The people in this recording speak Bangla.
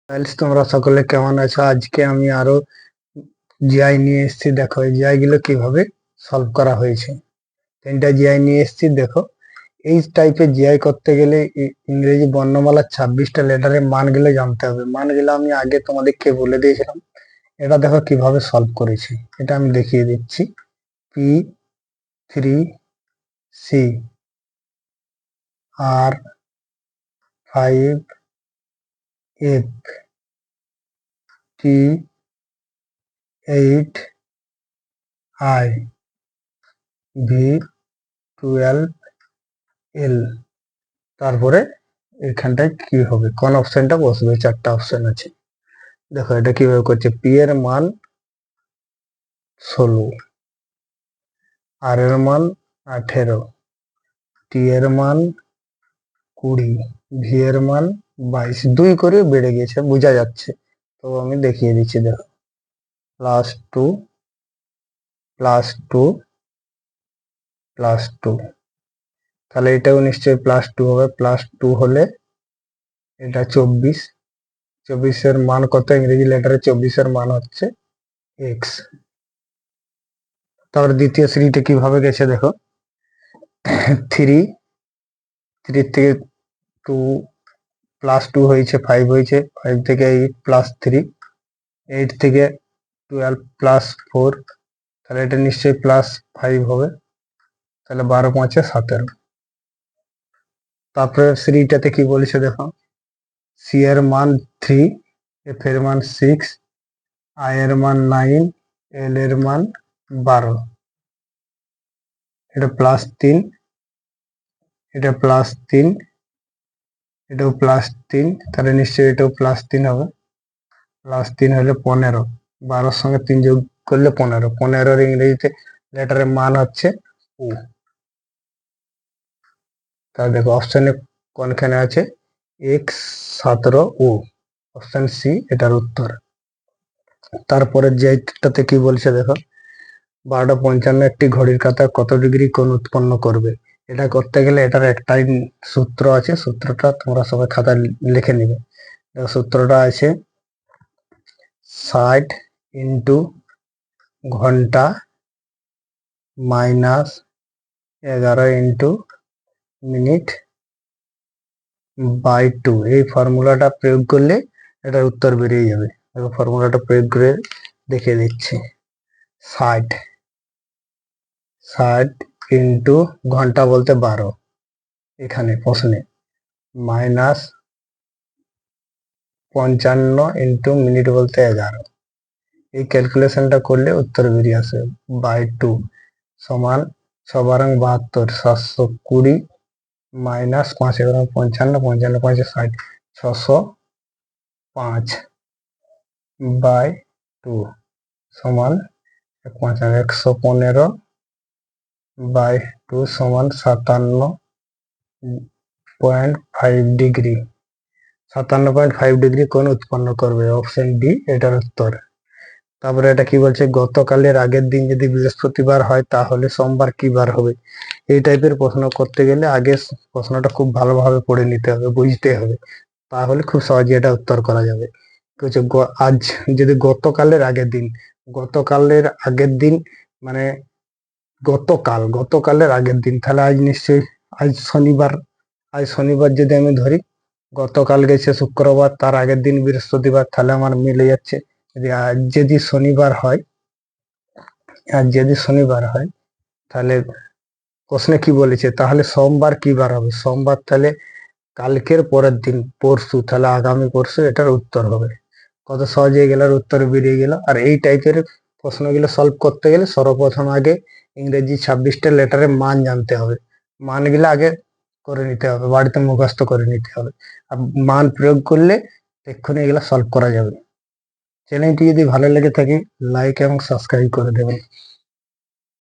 গাইস, তোমরা সকলে কেমন আছো? আজকে আমি আরো জিআই নিয়ে এসেছি। দেখো এই জিআই গুলো কিভাবে সলভ করা হয়েছে। তিনটা জিআই নিয়ে এসেছি। দেখো এই টাইপের জিআই করতে গেলে ইংরেজি বর্ণমালার 26টা লেটারের মানগুলো জানতে হবে। মানগুলো আমি আগে তোমাদেরকে বলে দিয়েছিলাম। এটা দেখো কিভাবে সলভ করেছি, এটা আমি দেখিয়ে দিচ্ছি। P3C R5F T8I V12L। তারপরে এখানটায় কি হবে, কোন অপশনটা বসবে? চারটা অপশন আছে। দেখো এটা কিভাবে করছে। পি এর মান 16, আর এর মান 18, টি এর মান 20, ভি এর মান 22, 2 করে বেড়ে গেছে, বোঝা যাচ্ছে। তো আমি দেখিয়ে দিচ্ছি। দেখো +2 +2 +2, তাহলে এটাও নিশ্চয়ই +2 হবে। +2 হলে এটা 24, 24 মান কত? ইংরেজি লেটারে 24 মান হচ্ছে এক্স। তারপর দ্বিতীয় শ্রেণীটা কিভাবে গেছে দেখো। 3 থেকে 2 +2 হয়েছে, 5 হয়েছে, 5 থেকে 8 +3, 8 থেকে 12 +4, তাহলে এটা নিশ্চয়ই +5 হবে। তাহলে 12 5 17। তারপরে শ্রেণীটাতে কি বলেছে দেখো। সি এর মান 3, এফ এর মান 6, আই এর মান 9, এল এর মান 12। এটা +3, এটা +3, এটাও +3, তাহলে নিশ্চয়ই এটাও +3 হবে। +3 হলে 15, 12-র সঙ্গে 3 যোগ করলে 15। 15-র ইংরেজিতে লেটারের মান হচ্ছে ও। তাহলে দেখো অপশনে কোনখানে আছে? X17O, অপশন সি এটার উত্তর। তারপরে যেটাতে কি বলছে দেখো। 12:55 একটি ঘড়ির কাঁটা কত ডিগ্রি কোণ উৎপন্ন করবে? এটা করতে গেলে এটার একটাই সূত্র আছে। সূত্রটা তোমরা সবাই খাতায় লিখে নিবে। সূত্রটা আছে 60 ইন্টু ঘন্টা মাইনাস 11 ইন্টু মিনিট বাই 2। এই ফর্মুলাটা প্রয়োগ করলে এটার উত্তর বেরিয়ে যাবে। ফর্মুলাটা প্রয়োগ করে দেখিয়ে দিচ্ছি। 60 ইন্টু ঘন্টা বলতে 12 এখানে প্রশ্নে, মাইনাস 55 ইন্টু মিনিট বলতে 11। এই ক্যালকুলেশনটা করলে উত্তর বেরিয়ে আসে। বাই 2 সমান 6×72, 720, মাইনাস 5×55, 55×5 60, 605 বাই 2 সমান 115 বাই 2 সমান 57.5 ডিগ্রি। 57.5 ডিগ্রি কোণ উৎপন্ন করবে। অপশন ডি এটার উত্তর। তারপরে এটা কি বলছে, গতকালের আগের দিন যদি বৃহস্পতিবার হয় তাহলে সোমবার কি বার হবে? এই টাইপের প্রশ্ন করতে গেলে আগে প্রশ্নটা খুব ভালোভাবে পড়ে নিতে হবে, বুঝতে হবে, তাহলে খুব সহজে এটা উত্তর করা যাবে। আজ যদি গতকালের আগের দিন, গতকালের আগের দিন মানে গতকালের আগের দিন, তাহলে আজ নিশ্চয়ই আজ শনিবার। আজ শনিবার যদি আমি ধরি, গতকাল গেছে শুক্রবার, তার আগের দিন বৃহস্পতিবার, তাহলে আমার মিলে যাচ্ছে। আজ যদি শনিবার হয়, তাহলে প্রশ্নে কি বলেছে, তাহলে সোমবার কি বার হবে? সোমবার তাহলে কালকের পরের দিন, পরশু, তাহলে আগামী পরশু এটার উত্তর হবে। কত সহজে গেলার উত্তর বেরিয়ে গেল। আর এই টাইপের প্রশ্নগুলো সলভ করতে গেলে সর্বপ্রথম আগে ইংরেজি 26টা লেটারের মান জানতে হবে। মানগুলো আগে করে নিতে হবে, বাড়িতে মুখস্থ করে নিতে হবে। আর মান প্রয়োগ করলে এক্ষুনি এগুলো সলভ করা যাবে। চ্যানেলটি যদি ভালো লেগে থাকে লাইক এবং সাবস্ক্রাইব করে দেবেন।